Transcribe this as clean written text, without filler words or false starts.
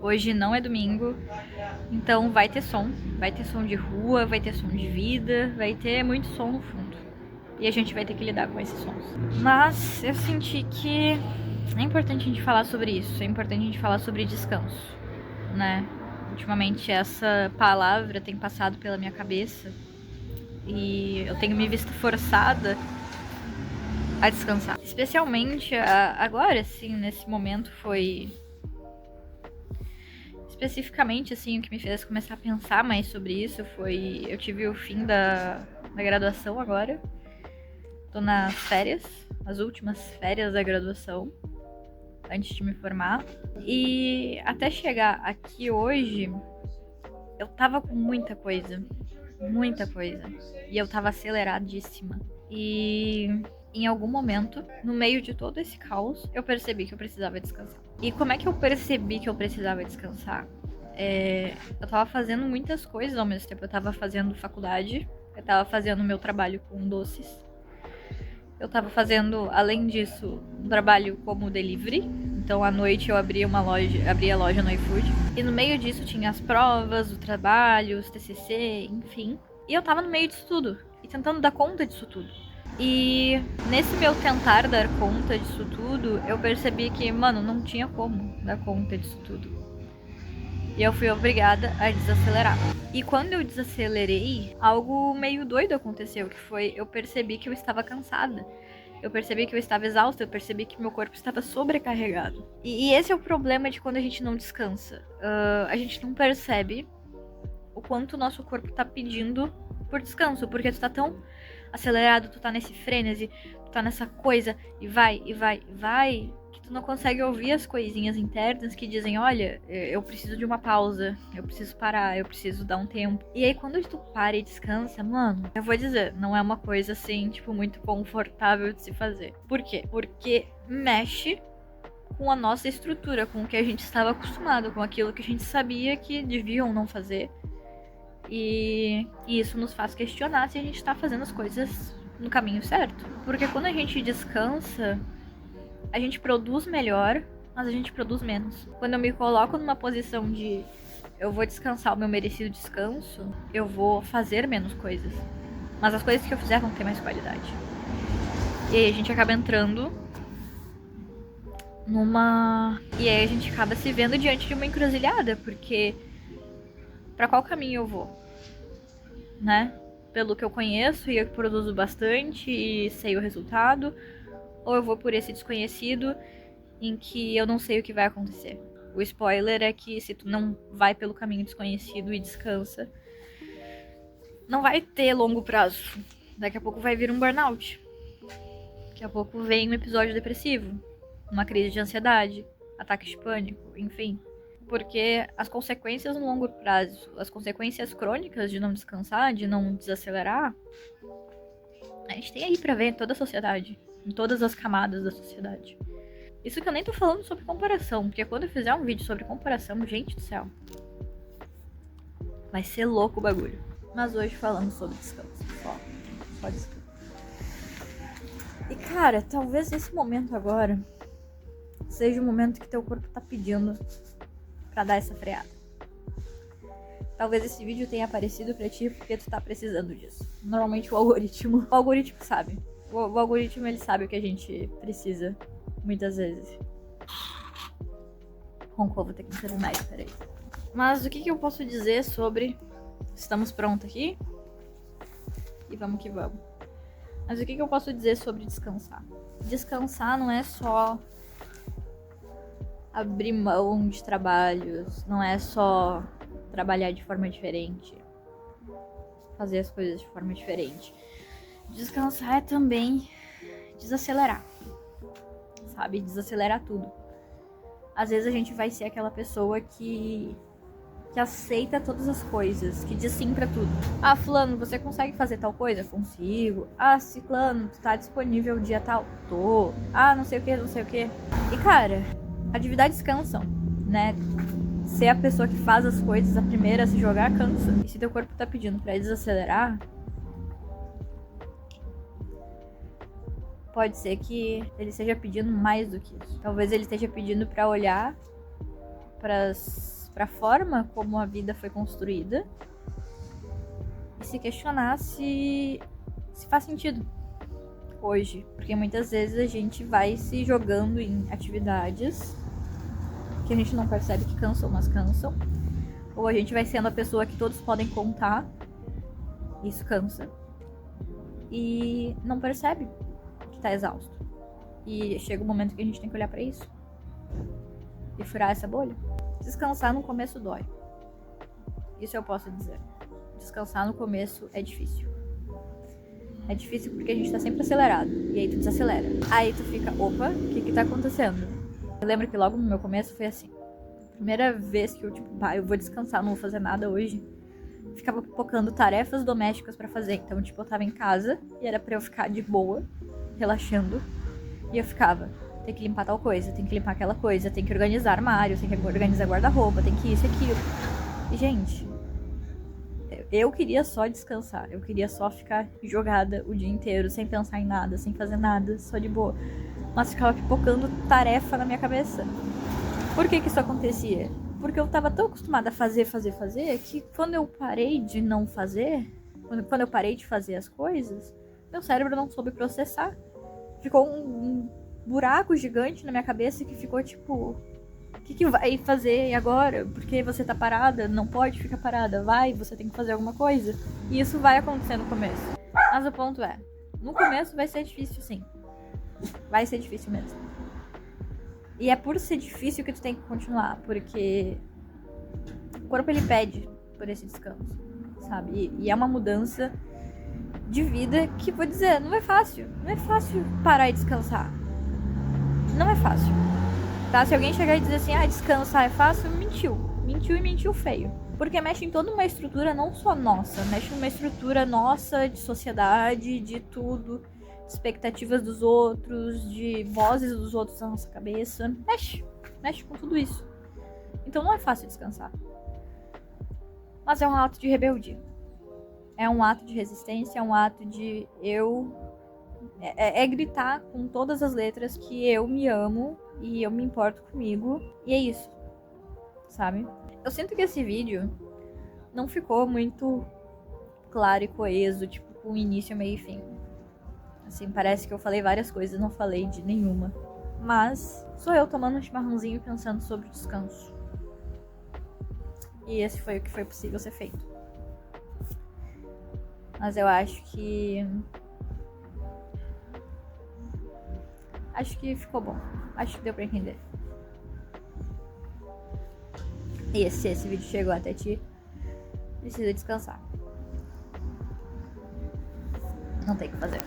Hoje não é domingo, então vai ter som de rua, vai ter som de vida, vai ter muito som no fundo. E a gente vai ter que lidar com esses sons. Mas eu senti que é importante a gente falar sobre isso, é importante a gente falar sobre descanso, né? Ultimamente essa palavra tem passado pela minha cabeça e eu tenho me visto forçada a descansar. Especialmente agora, assim, nesse momento foi... Especificamente, assim, o que me fez começar a pensar mais sobre isso foi... Eu tive o fim da graduação agora. Tô nas férias, as últimas férias da graduação, antes de me formar. E até chegar aqui hoje, eu tava com muita coisa. E eu tava aceleradíssima. E em algum momento, no meio de todo esse caos, eu percebi que eu precisava descansar. E como é que eu percebi que eu precisava descansar? Eu tava fazendo muitas coisas ao mesmo tempo. Eu tava fazendo faculdade, eu tava fazendo meu trabalho com doces. Eu tava fazendo, além disso, um trabalho como delivery. Então, à noite eu abria a loja no iFood. E no meio disso tinha as provas, o trabalho, os TCC, enfim. E eu tava no meio disso tudo. E tentando dar conta disso tudo. E nesse meu tentar dar conta disso tudo, eu percebi que, mano, não tinha como dar conta disso tudo. E eu fui obrigada a desacelerar. E quando eu desacelerei, algo meio doido aconteceu, que foi, eu percebi que eu estava cansada. Eu percebi que eu estava exausta, eu percebi que meu corpo estava sobrecarregado. E esse é o problema de quando a gente não descansa. A gente não percebe o quanto o nosso corpo tá pedindo por descanso, porque tu tá tão acelerado, tu tá nesse frenesi, tu tá nessa coisa, e vai, que tu não consegue ouvir as coisinhas internas que dizem, olha, eu preciso de uma pausa, eu preciso parar, eu preciso dar um tempo. E aí quando tu para e descansa, mano, eu vou dizer, não é uma coisa assim, tipo, muito confortável de se fazer. Por quê? Porque mexe com a nossa estrutura, com o que a gente estava acostumado, com aquilo que a gente sabia que devia ou não fazer. E isso nos faz questionar se a gente tá fazendo as coisas no caminho certo. Porque quando a gente descansa, a gente produz melhor, mas a gente produz menos. Quando eu me coloco numa posição de eu vou descansar o meu merecido descanso, eu vou fazer menos coisas. Mas as coisas que eu fizer vão ter mais qualidade. E aí a gente acaba entrando numa... E aí a gente acaba se vendo diante de uma encruzilhada, porque pra qual caminho eu vou? Né? Pelo que eu conheço e eu produzo bastante e sei o resultado, ou eu vou por esse desconhecido em que eu não sei o que vai acontecer. O spoiler é que se tu não vai pelo caminho desconhecido e descansa, não vai ter longo prazo. Daqui a pouco vai vir um burnout. Daqui a pouco vem um episódio depressivo, uma crise de ansiedade, ataque de pânico, enfim. Porque as consequências no longo prazo, as consequências crônicas de não descansar, de não desacelerar, a gente tem aí pra ver em toda a sociedade, em todas as camadas da sociedade. Isso que eu nem tô falando sobre comparação, porque quando eu fizer um vídeo sobre comparação, gente do céu, vai ser louco o bagulho. Mas hoje falamos sobre descanso, só descanso. E cara, talvez nesse momento agora seja o momento que teu corpo tá pedindo pra dar essa freada. Talvez esse vídeo tenha aparecido pra ti porque tu tá precisando disso. Normalmente o algoritmo sabe. O algoritmo, ele sabe o que a gente precisa, muitas vezes. Roncou, vou ter que me mais, peraí. Mas o que eu posso dizer sobre... Estamos prontos aqui? E vamos que vamos. Mas o que eu posso dizer sobre descansar? Descansar não é só abrir mão de trabalhos, não é só trabalhar de forma diferente, fazer as coisas de forma diferente. Descansar é também desacelerar, sabe? Desacelerar tudo. Às vezes a gente vai ser aquela pessoa que aceita todas as coisas, que diz sim pra tudo. Ah, fulano, você consegue fazer tal coisa? Consigo. Ah, ciclano, tu tá disponível o dia tal? Tô. Ah, não sei o que, não sei o que. E cara, atividades cansam, né? Ser a pessoa que faz as coisas a primeira a se jogar cansa. E se teu corpo tá pedindo pra desacelerar, pode ser que ele esteja pedindo mais do que isso. Talvez ele esteja pedindo pra olhar pra forma como a vida foi construída e se questionar se faz sentido hoje. Porque muitas vezes a gente vai se jogando em atividades que a gente não percebe que cansam, mas cansam. Ou a gente vai sendo a pessoa que todos podem contar. Isso cansa. E não percebe que tá exausto. E chega um momento que a gente tem que olhar pra isso e furar essa bolha. Descansar no começo dói. Isso eu posso dizer. Descansar no começo é difícil. É difícil porque a gente tá sempre acelerado. E aí tu desacelera. Aí tu fica, opa, o que tá acontecendo? Eu lembro que logo no meu começo foi assim. Primeira vez que eu, eu vou descansar, não vou fazer nada hoje. Ficava pipocando tarefas domésticas pra fazer. Então, eu tava em casa e era pra eu ficar de boa, relaxando. E eu ficava, tem que limpar tal coisa, tem que limpar aquela coisa, tem que organizar armário, tem que organizar guarda-roupa, tem que isso e aquilo. E, gente, eu queria só descansar. Eu queria só ficar jogada o dia inteiro, sem pensar em nada, sem fazer nada, só de boa. Mas ficava pipocando tarefa na minha cabeça. Por que isso acontecia? Porque eu tava tão acostumada a fazer, que quando eu parei de não fazer, quando eu parei de fazer as coisas, meu cérebro não soube processar. Ficou um buraco gigante na minha cabeça que ficou tipo, o que vai fazer agora? Porque você tá parada, não pode ficar parada, vai, você tem que fazer alguma coisa. E isso vai acontecer no começo. Mas o ponto é, no começo vai ser difícil sim. Vai ser difícil mesmo. E é por ser difícil que tu tem que continuar, porque o corpo ele pede por esse descanso, sabe? E é uma mudança de vida que, vou dizer, não é fácil. Não é fácil parar e descansar. Não é fácil. Tá? Se alguém chegar e dizer assim, descansar é fácil, mentiu. Mentiu e mentiu feio. Porque mexe em toda uma estrutura não só nossa, mexe numa estrutura nossa de sociedade, de tudo. Expectativas dos outros, de vozes dos outros na nossa cabeça. Mexe com tudo isso. Então não é fácil descansar. Mas é um ato de rebeldia. É um ato de resistência, é um ato de é gritar com todas as letras que eu me amo e eu me importo comigo. E é isso, sabe? Eu sinto que esse vídeo não ficou muito claro e coeso, tipo, com início, meio e fim. Assim, parece que eu falei várias coisas, não falei de nenhuma. Mas sou eu tomando um chimarrãozinho e pensando sobre o descanso. E esse foi o que foi possível ser feito. Mas eu acho que ficou bom. Acho que deu pra entender. E se esse vídeo chegou até ti, precisa descansar. Não tem o que fazer.